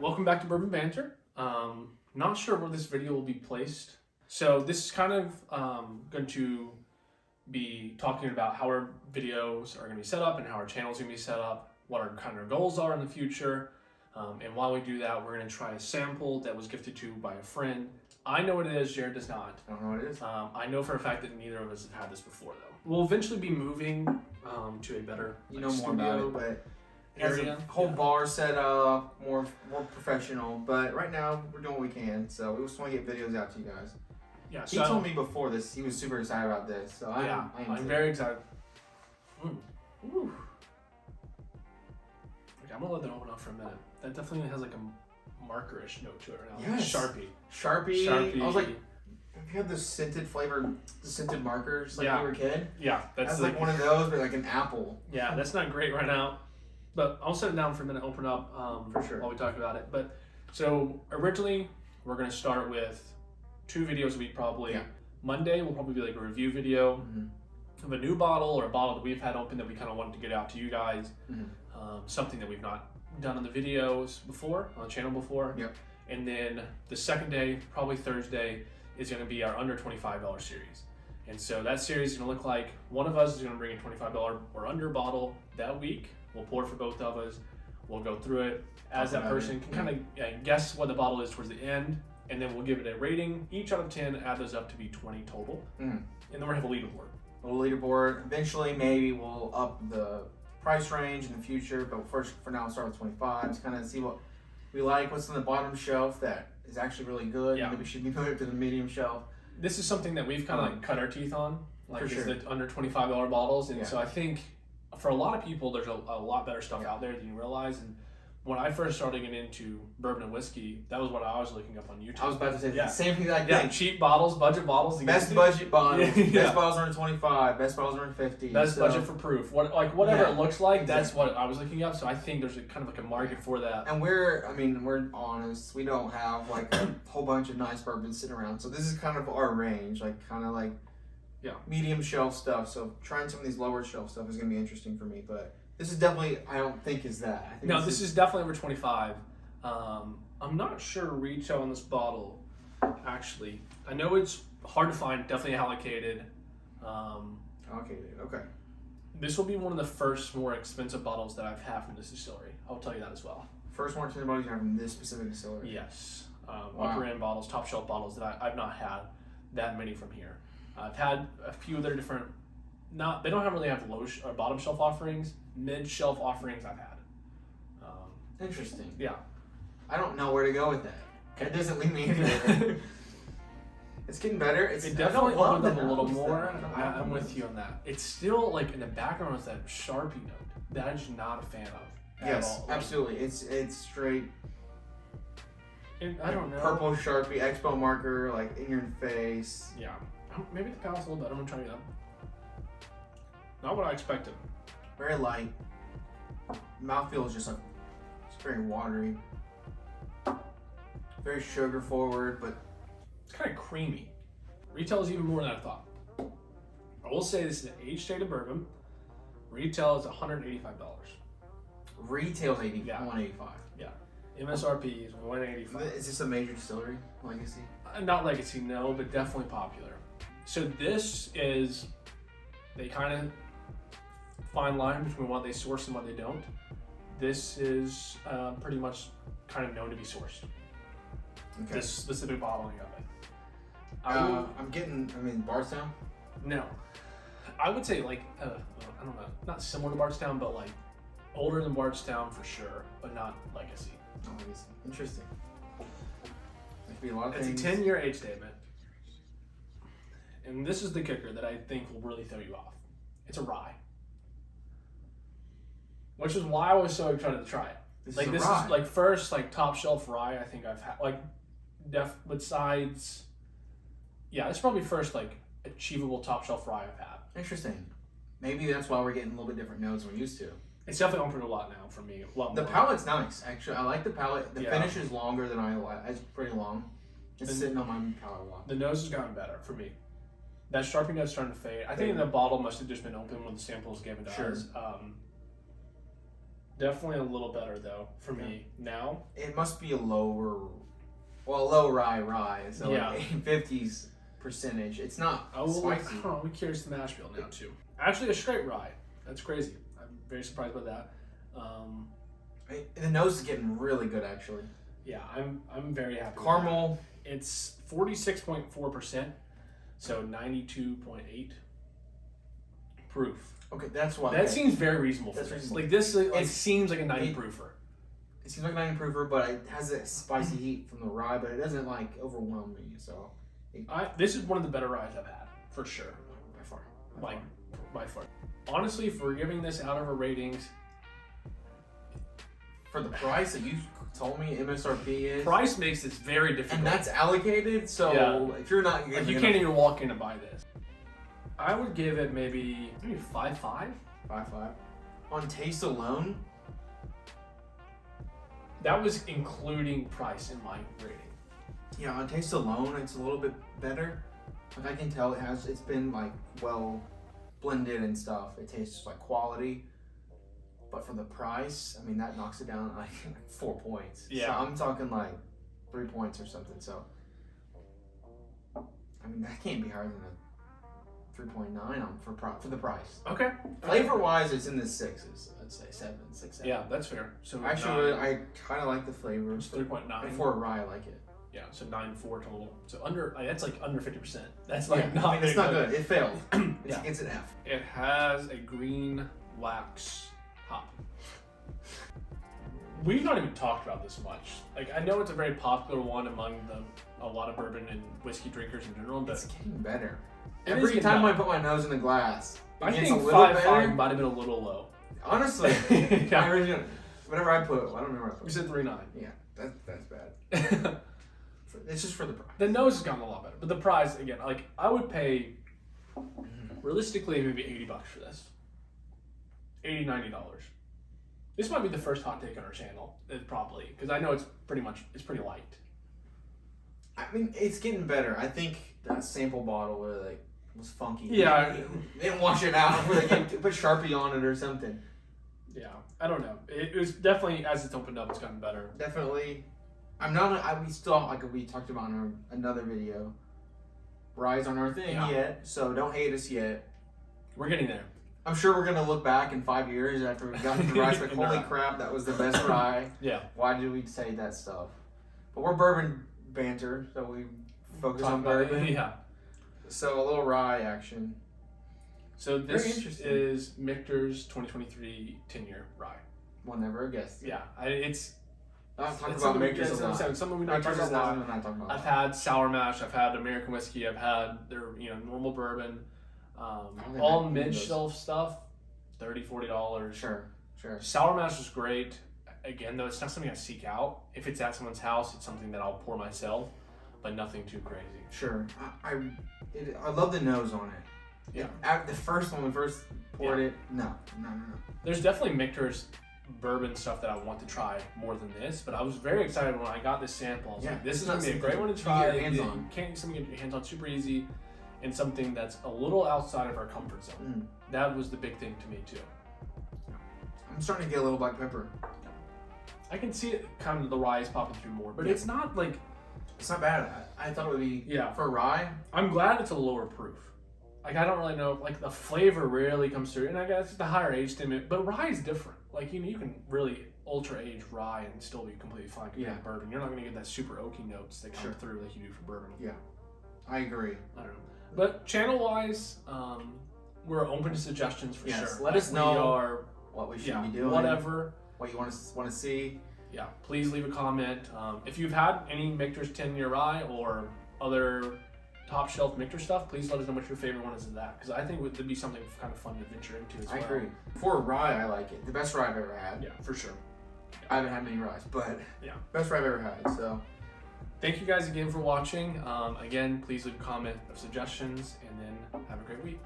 welcome back to Bourbon Banter. Not sure where this video will be placed. So this is kind of going to be talking about how our videos are going to be set up and how our channel is going to be set up, what our kind of goals are in the future. And while we do that, we're going to try a sample that was gifted to by a friend. I know what it is, Jared does not. I don't know what it is. I know for a fact that neither of us have had this before though. We'll eventually be moving to a better more about it, but area. Whole bar set up, more professional. But right now we're doing what we can, so we just want to get videos out to you guys. Yeah, he told me before this he was super excited about this, so I'm very excited. Ooh. Okay, I'm gonna let that open up for a minute. That definitely has like a markerish note to it right now. Yes. Sharpie. I was like, have you had the scented markers like when you were a kid? Yeah, that's like one of those, but like an apple. Yeah, that's not great right now. But I'll set it down for a minute, open up for sure while we talk about it. But so originally we're gonna start with 2 videos a week probably. Yeah. Monday will probably be like a review video of a new bottle or a bottle that we've had open that we kind of wanted to get out to you guys. Something that we've not done on the videos before, on the channel before. Yep. And then the second day, probably Thursday, is going to be our under $25 series. And so that series is going to look like one of us is going to bring a $25 or under bottle that week. We'll pour for both of us. We'll go through it as that person can kind of guess what the bottle is towards the end. And then we'll give it a rating, each out of 10, add those up to be 20 total. And then we'll have a leaderboard. A little leaderboard. Eventually, maybe we'll up the price range in the future, but for now, we'll start with 25. Just kind of see what we like, what's on the bottom shelf that is actually really good. Yeah. Maybe we should be moving to the medium shelf. This is something that we've kind of like cut our teeth on, like sure. the under $25 bottles. And so I think for a lot of people, there's a lot better stuff out there than you realize. And when I first started getting into bourbon and whiskey, that was what I was looking up on YouTube. I was about to say the same thing that I think. Cheap bottles, budget bottles. Best budget bottles. Best bottles are in 25. Best bottles are in 50. Best budget for proof. Whatever it looks like, that's what I was looking up. So I think there's kind of like a market for that. And we're honest. We don't have like a whole bunch of nice bourbon sitting around. So this is kind of our range, medium shelf stuff. So trying some of these lower shelf stuff is going to be interesting for me, but. This is definitely, I don't think is that. I think no, this is definitely over 25. I'm not sure retail on this bottle, actually. I know it's hard to find, definitely allocated. Allocated, okay. This will be one of the first more expensive bottles that I've had from this distillery. I'll tell you that as well. First more expensive bottles you have from this specific distillery? Yes. Upper end bottles, top shelf bottles that I've not had that many from here. I've had a few of their different, they don't really have low or bottom shelf offerings. Mid-shelf offerings I've had. Interesting. Yeah. I don't know where to go with that. It doesn't leave me anywhere. It's getting better. It definitely opened up a little more. I'm with you on that. It's still like in the background with that Sharpie note that I'm just not a fan of. Yes, absolutely. It's straight. I don't know. Purple Sharpie Expo marker, like in your face. Yeah. Maybe the palate's a little better. I'm gonna try that. Not what I expected. Very light. Mouthfeel is just like, it's very watery. Very sugar forward, but it's kind of creamy. Retail is even more than I thought. I will say this is an age-stated bourbon. Retail is $185. Retail's $185. Yeah. MSRP is $185. Is this a major distillery? Legacy? Not Legacy, no, but definitely popular. So this is, they kind of fine line between what they source and what they don't. This is pretty much kind of known to be sourced. Okay. This specific bottling of it. I'm getting, Bardstown? No. I would say like, I don't know, not similar to Bardstown, but like older than Bardstown for sure, but not Legacy. Oh, Legacy. Interesting. There could be a lot of things. It's a 10-year age statement. And this is the kicker that I think will really throw you off. It's a rye. Which is why I was so excited to try it. This is like first like top shelf rye I think I've had, like besides, it's probably first like achievable top shelf rye I've had. Interesting. Maybe that's why we're getting a little bit different notes than we're used to. It's definitely opened a lot now for me. A lot more. The palate's nice, actually. I like the palate. The finish is longer than I like. It's pretty long. It's sitting on my palate a lot. The nose has gotten better for me. That Sharpie note's starting to fade. I think the bottle must have just been open when the sample was given to us. Definitely a little better though for me now. It must be a low rye. So like 50s percentage. It's not spicy. I don't know. We carry some mash bill now too. Actually, a straight rye. That's crazy. I'm very surprised by that. The nose is getting really good actually. Yeah, I'm very happy. Caramel. It's 46.4%, so 92.8 proof. Okay, that's why. That seems very reasonable. That's for this. reasonable. Like this, it seems like a 90 proofer. It seems like a 90 proofer, but it has that spicy heat from the rye, but it doesn't like overwhelm me. So, this is one of the better ryes I've had for sure. By far. Honestly, if we're giving this out of our ratings, for the price that you told me MSRP is, price makes this very difficult, and that's allocated. So if you're not, like you can't even walk in and buy this. I would give it maybe 5.5. 5.5 on taste alone. That was including price in my rating. Yeah, on taste alone, it's a little bit better. Like I can tell it's been like well blended and stuff. It tastes like quality. But for the price, I mean that knocks it down like 4 points. Yeah. So I'm talking like 3 points or something. So I mean that can't be higher than a 3.9 for the price. Okay. Flavor wise, it's in the 6s. I'd say 7, 6, 7. Yeah, that's fair. So actually, I kind of like the flavor. It's 3.9. For a rye, I like it. Yeah, so 9.4 total. So that's like under 50%. That's like not. I mean, it's not good. It failed. It's an F. It has a green wax hop. We've not even talked about this much. Like I know it's a very popular one among a lot of bourbon and whiskey drinkers in general, but it's getting better. Every Every time I put my nose in the glass, I think 5.5 might have been a little low. Honestly, whatever I put, I don't remember what I put. You said 3.9. Yeah, that's bad. It's just for the price. The nose has gotten a lot better, but the price again, like I would pay realistically maybe $80 for this. $80-$90. This might be the first hot take on our channel, probably, because I know it's pretty light. I mean, it's getting better. I think that sample bottle was funky. Yeah, they didn't wash it out. Or they put Sharpie on it or something. Yeah, I don't know. It was definitely, as it's opened up, it's gotten better. Definitely. We still, like we talked about in another video, rye's on our thing yet, so don't hate us yet. We're getting there. I'm sure we're going to look back in 5 years after we've gotten the rye, like, holy crap, that was the best rye. Yeah. Why did we say that stuff? But we're bourbon banter, so we focus on bourbon. Yeah. So a little rye action. So this is Michter's 2023 10-year rye. We'll never guess. Yeah, it's about Michter's a lot. Something we not talk about. I've had sour mash. I've had American whiskey. I've had their normal bourbon. All mid-shelf stuff, $30-$40. Sure. Sour mash is great. Again, though, it's not something I seek out. If it's at someone's house, it's something that I'll pour myself, but nothing too crazy. Sure. I love the nose on it. Yeah. The first one, when we first poured it, no. There's definitely Michter's bourbon stuff that I want to try more than this, but I was very excited when I got this sample. I was like, this is going to be a great one to try. Get your hands on. You can't get something to get your hands on super easy, and something that's a little outside of our comfort zone. That was the big thing to me too. I'm starting to get a little black pepper. I can see it kind of the rye is popping through more, but it's not like... It's not bad. I thought it would be, for rye. I'm glad it's a lower proof. Like, I don't really know, like, the flavor rarely comes through, and I guess the higher age to it, but rye is different. Like, you can really ultra-age rye and still be completely fine compared to bourbon. You're not going to get that super oaky notes that come through like you do for bourbon. Yeah, I agree. I don't know. But channel-wise, we're open to suggestions for sure. Let us know what we should be doing. Whatever. What you want to see. Yeah, please leave a comment. If you've had any Michter's 10-year rye or other top shelf Michter stuff, please let us know what your favorite one is of that, because I think it would be something kind of fun to venture into as well. I agree. For rye, I like it. The best rye I've ever had. Yeah, for sure. I haven't had many ryes, but best rye I've ever had. So, thank you guys again for watching. Again, please leave a comment of suggestions, and then have a great week.